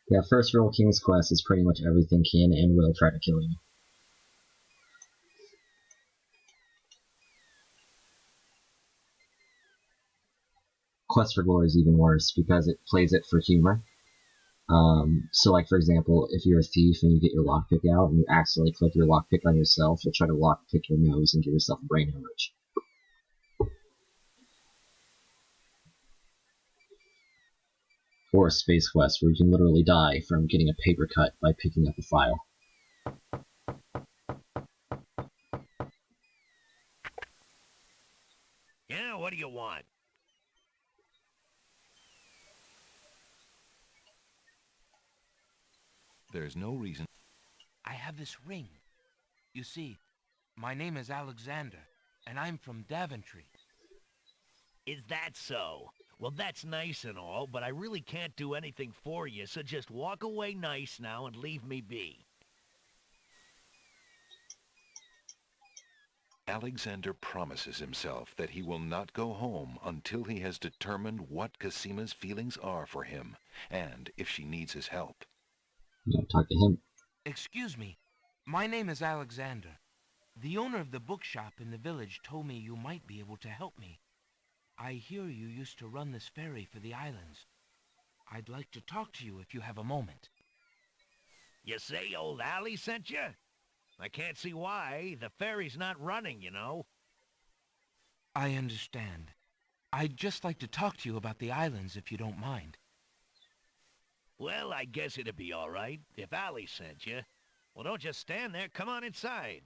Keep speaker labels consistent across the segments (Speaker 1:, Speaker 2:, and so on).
Speaker 1: Yeah, first rule of King's Quest is pretty much everything can and will try to kill you. Quest for Glory is even worse because it plays it for humor. So, like, for example, if you're a thief and you get your lockpick out and you accidentally click your lockpick on yourself, you'll try to lockpick your nose and give yourself a brain hemorrhage. Or a space quest where you can literally die from getting a paper cut by picking up a file.
Speaker 2: Yeah, what do you want?
Speaker 3: There's no reason.
Speaker 4: I have this ring. You see, my name is Alexander, and I'm from Daventry.
Speaker 2: Is that so? Well, that's nice and all, but I really can't do anything for you, so just walk away nice now and leave me be.
Speaker 3: Alexander promises himself that he will not go home until he has determined what Casima's feelings are for him, and if she needs his help.
Speaker 1: You know, talk to him.
Speaker 4: Excuse me, my name is Alexander. The owner of the bookshop in the village told me you might be able to help me. I hear you used to run this ferry for the islands. I'd like to talk to you if you have a moment.
Speaker 2: You say old Allie sent you? I can't see why. The ferry's not running, you know.
Speaker 4: I understand. I'd just like to talk to you about the islands if you don't mind.
Speaker 2: Well, I guess it'd be all right if Allie sent you. Well, don't just stand there. Come on inside.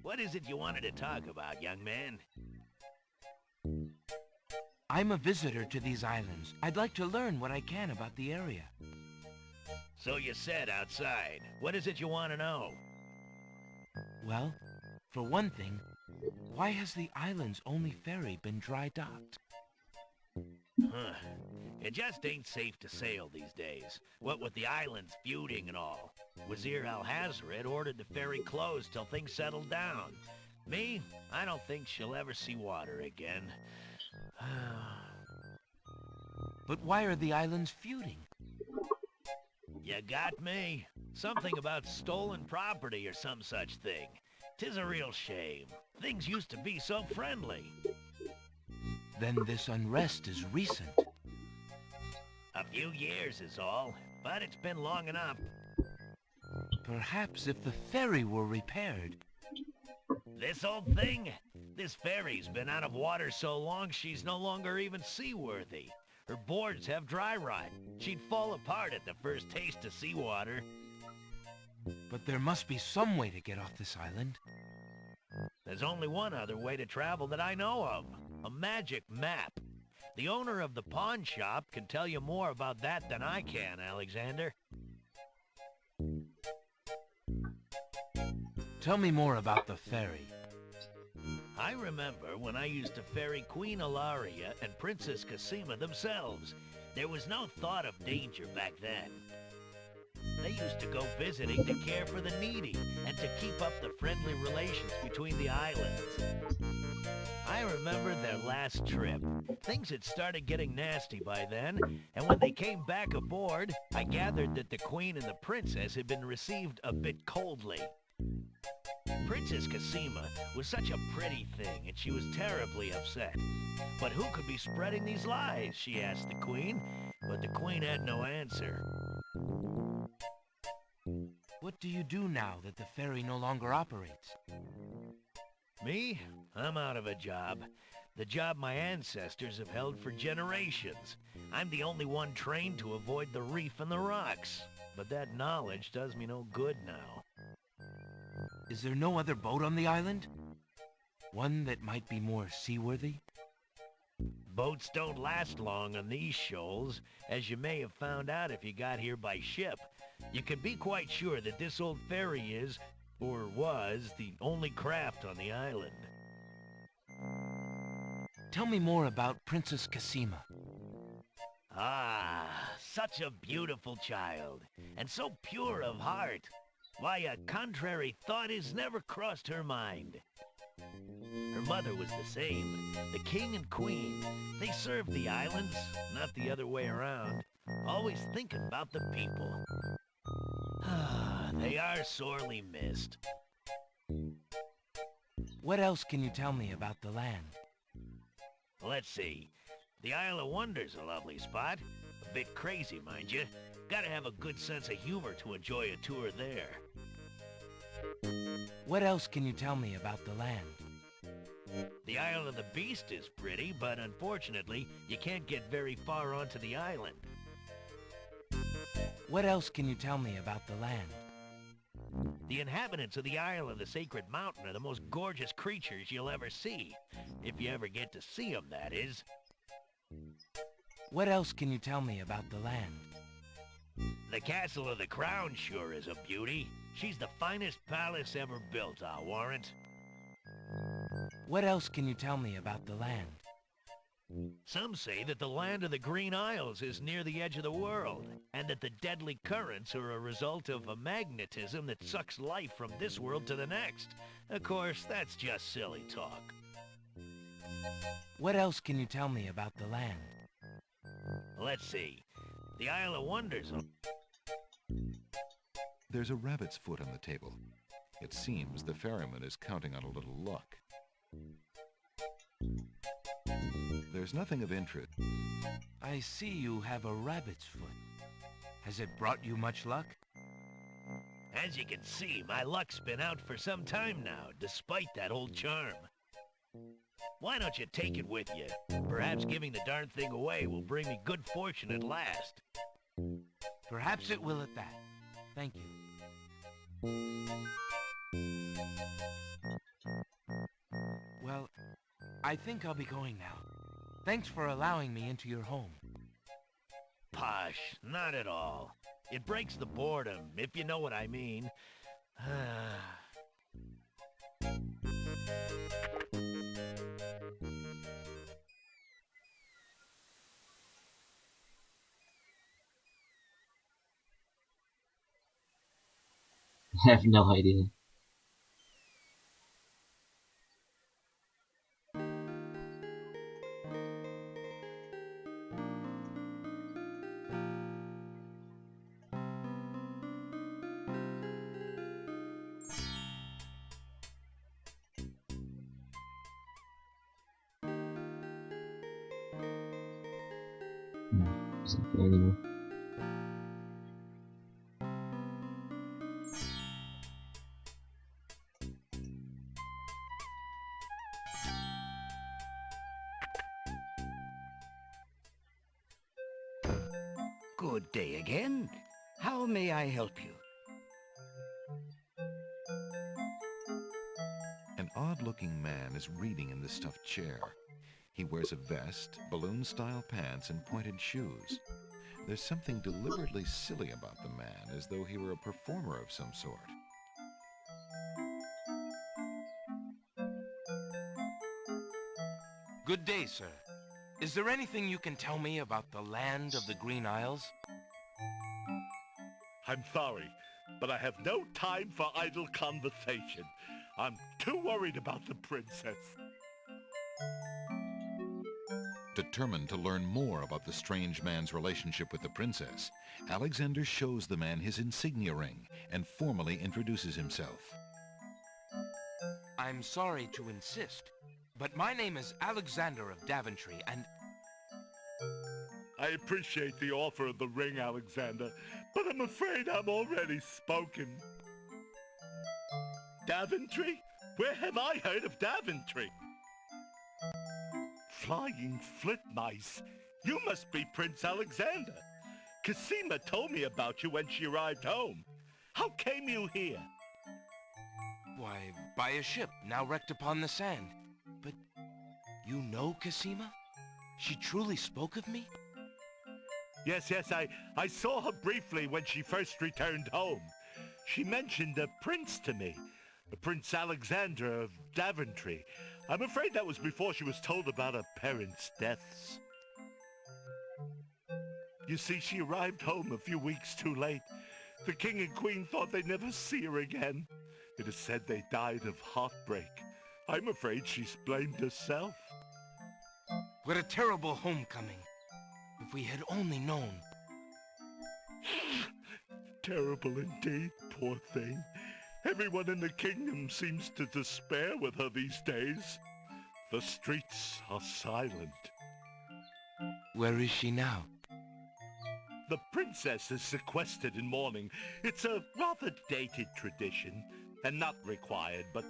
Speaker 2: What is it you wanted to talk about, young man?
Speaker 4: I'm a visitor to these islands. I'd like to learn what I can about the area.
Speaker 2: So you said outside. What is it you want to know?
Speaker 4: Well, for one thing, why has the island's only ferry been dry docked?
Speaker 2: Huh. It just ain't safe to sail these days. What with the islands feuding and all. Wazir Al-Hazred ordered the ferry closed till things settled down. Me, I don't think she'll ever see water again.
Speaker 4: But why are the islands feuding?
Speaker 2: You got me. Something about stolen property or some such thing. 'Tis a real shame. Things used to be so friendly.
Speaker 4: Then this unrest is recent.
Speaker 2: A few years is all, but it's been long enough.
Speaker 4: Perhaps if the ferry were repaired.
Speaker 2: This old thing? This ferry's been out of water so long she's no longer even seaworthy. Her boards have dry rot. She'd fall apart at the first taste of seawater.
Speaker 4: But there must be some way to get off this island.
Speaker 2: There's only one other way to travel that I know of. A magic map. The owner of the pawn shop can tell you more about that than I can, Alexander.
Speaker 4: Tell me more about the ferry.
Speaker 2: I remember when I used to ferry Queen Ilaria and Princess Casima themselves. There was no thought of danger back then. They used to go visiting to care for the needy and to keep up the friendly relations between the islands. I remember their last trip. Things had started getting nasty by then, and when they came back aboard, I gathered that the Queen and the Princess had been received a bit coldly. Princess Casima was such a pretty thing, and she was terribly upset. But who could be spreading these lies, she asked the Queen, but the Queen had no answer.
Speaker 4: What do you do now that the ferry no longer operates?
Speaker 2: Me? I'm out of a job. The job my ancestors have held for generations. I'm the only one trained to avoid the reef and the rocks. But that knowledge does me no good now.
Speaker 4: Is there no other boat on the island? One that might be more seaworthy?
Speaker 2: Boats don't last long on these shoals, as you may have found out if you got here by ship. You can be quite sure that this old ferry is, or was, the only craft on the island.
Speaker 4: Tell me more about Princess Casima.
Speaker 2: Ah, such a beautiful child, and so pure of heart. Why, a contrary thought has never crossed her mind. Her mother was the same. The king and queen, they served the islands, not the other way around. Always thinking about the people. They are sorely missed.
Speaker 4: What else can you tell me about the land?
Speaker 2: Let's see. The Isle of Wonder's a lovely spot. A bit crazy, mind you. Gotta have a good sense of humor to enjoy a tour there.
Speaker 4: What else can you tell me about the land?
Speaker 2: The Isle of the Beast is pretty, but unfortunately, you can't get very far onto the island.
Speaker 4: What else can you tell me about the land?
Speaker 2: The inhabitants of the Isle of the Sacred Mountain are the most gorgeous creatures you'll ever see. If you ever get to see them, that is.
Speaker 4: What else can you tell me about the land?
Speaker 2: The Castle of the Crown sure is a beauty. She's the finest palace ever built, I'll warrant.
Speaker 4: What else can you tell me about the land?
Speaker 2: Some say that the land of the Green Isles is near the edge of the world, and that the deadly currents are a result of a magnetism that sucks life from this world to the next. Of course, that's just silly talk.
Speaker 4: What else can you tell me about the land?
Speaker 2: Let's see. The Isle of Wonders.
Speaker 3: There's a rabbit's foot on the table. It seems the ferryman is counting on a little luck. There's nothing of interest.
Speaker 4: I see you have a rabbit's foot. Has it brought you much luck?
Speaker 2: As you can see, my luck's been out for some time now, despite that old charm. Why don't you take it with you? Perhaps giving the darn thing away will bring me good fortune at last.
Speaker 4: Perhaps it will at that. Thank you. Well, I think I'll be going now. Thanks for allowing me into your home.
Speaker 2: Posh, not at all. It breaks the boredom, if you know what I mean.
Speaker 1: I have no idea. Is that there anymore?
Speaker 5: Good day again. How may I help you?
Speaker 3: An odd-looking man is reading in the stuffed chair. He wears a vest, balloon-style pants, and pointed shoes. There's something deliberately silly about the man, as though he were a performer of some sort.
Speaker 4: Good day, sir. Is there anything you can tell me about the land of the Green Isles?
Speaker 6: I'm sorry, but I have no time for idle conversation. I'm too worried about the princess.
Speaker 3: Determined to learn more about the strange man's relationship with the princess, Alexander shows the man his insignia ring and formally introduces himself.
Speaker 4: I'm sorry to insist, but my name is Alexander of Daventry, and...
Speaker 6: I appreciate the offer of the ring, Alexander, but I'm afraid I'm already spoken. Daventry? Where have I heard of Daventry? Flying flit mice. You must be Prince Alexander. Cassima told me about you when she arrived home. How came you here?
Speaker 4: Why, by a ship now wrecked upon the sand. But you know Cassima? She truly spoke of me?
Speaker 6: Yes, I saw her briefly when she first returned home. She mentioned a prince to me, Prince Alexander of Daventry. I'm afraid that was before she was told about her parents' deaths. You see, she arrived home a few weeks too late. The king and queen thought they'd never see her again. It is said they died of heartbreak. I'm afraid she's blamed herself.
Speaker 4: What a terrible homecoming. If we had only known.
Speaker 6: Terrible indeed, poor thing. Everyone in the kingdom seems to despair with her these days. The streets are silent.
Speaker 4: Where is she now?
Speaker 6: The princess is sequestered in mourning. It's a rather dated tradition, and not required, but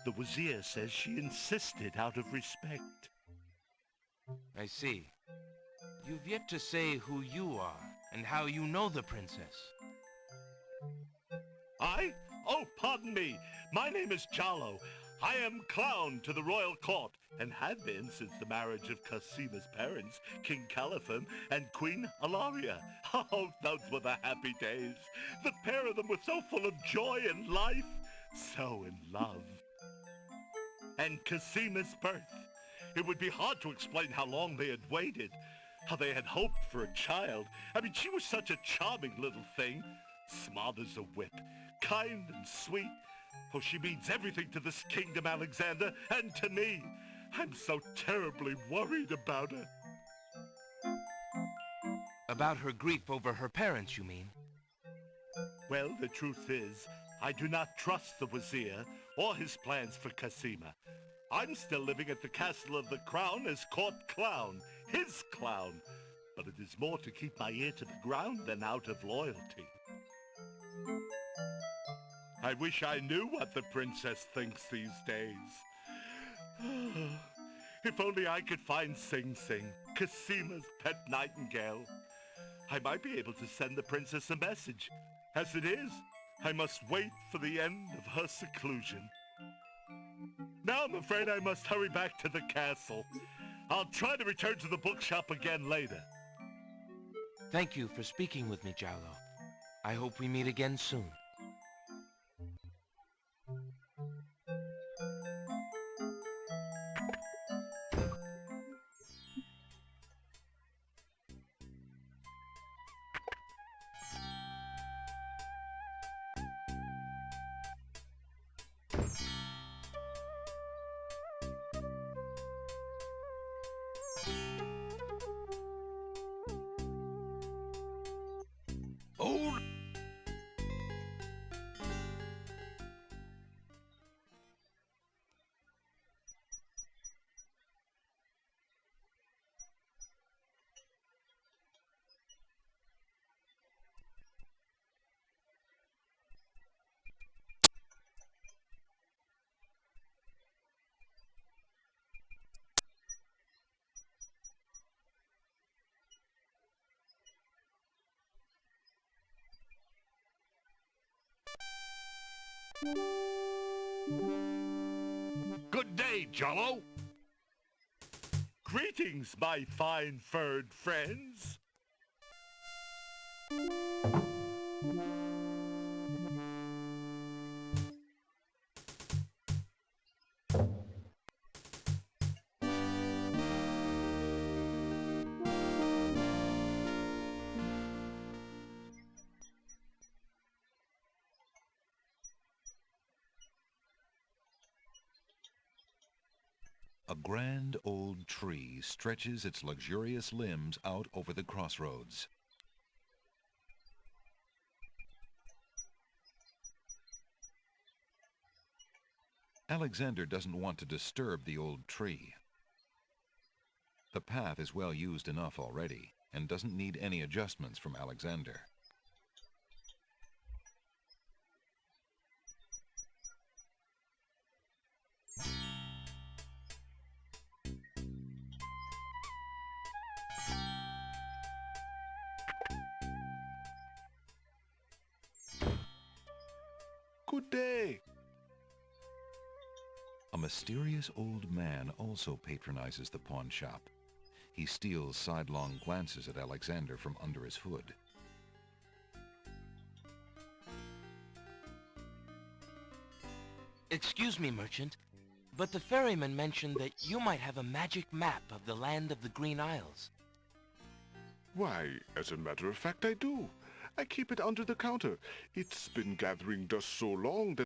Speaker 6: the Wazir says she insisted out of respect.
Speaker 4: I see. You've yet to say who you are, and how you know the princess.
Speaker 6: I? Oh, pardon me. My name is Jalo. I am clown to the royal court, and have been since the marriage of Casima's parents, King Calipham and Queen Alaria. Oh, those were the happy days. The pair of them were so full of joy and life, so in love. And Casima's birth. It would be hard to explain how long they had waited, how they had hoped for a child. I mean, she was such a charming little thing, smart as a whip, kind and sweet. Oh, she means everything to this kingdom, Alexander, and to me. I'm so terribly worried about her.
Speaker 4: About her grief over her parents, you mean?
Speaker 6: Well, the truth is, I do not trust the Wazir or his plans for Casima. I'm still living at the Castle of the Crown as court clown, his clown. But it is more to keep my ear to the ground than out of loyalty. I wish I knew what the princess thinks these days. If only I could find Sing Sing, Casima's pet nightingale. I might be able to send the princess a message. As it is, I must wait for the end of her seclusion. Now I'm afraid I must hurry back to the castle. I'll try to return to the bookshop again later.
Speaker 4: Thank you for speaking with me, Jalo. I hope we meet again soon.
Speaker 6: Oh! Good day, Jalo. Greetings, my fine furred friends.
Speaker 3: A grand old tree stretches its luxurious limbs out over the crossroads. Alexander doesn't want to disturb the old tree. The path is well used enough already and doesn't need any adjustments from Alexander.
Speaker 6: Good day.
Speaker 3: A mysterious old man also patronizes the pawn shop. He steals sidelong glances at Alexander from under his hood.
Speaker 4: Excuse me, merchant, but the ferryman mentioned that you might have a magic map of the land of the Green Isles.
Speaker 6: Why, as a matter of fact, I do.
Speaker 7: I keep it under the counter. It's been gathering dust so long that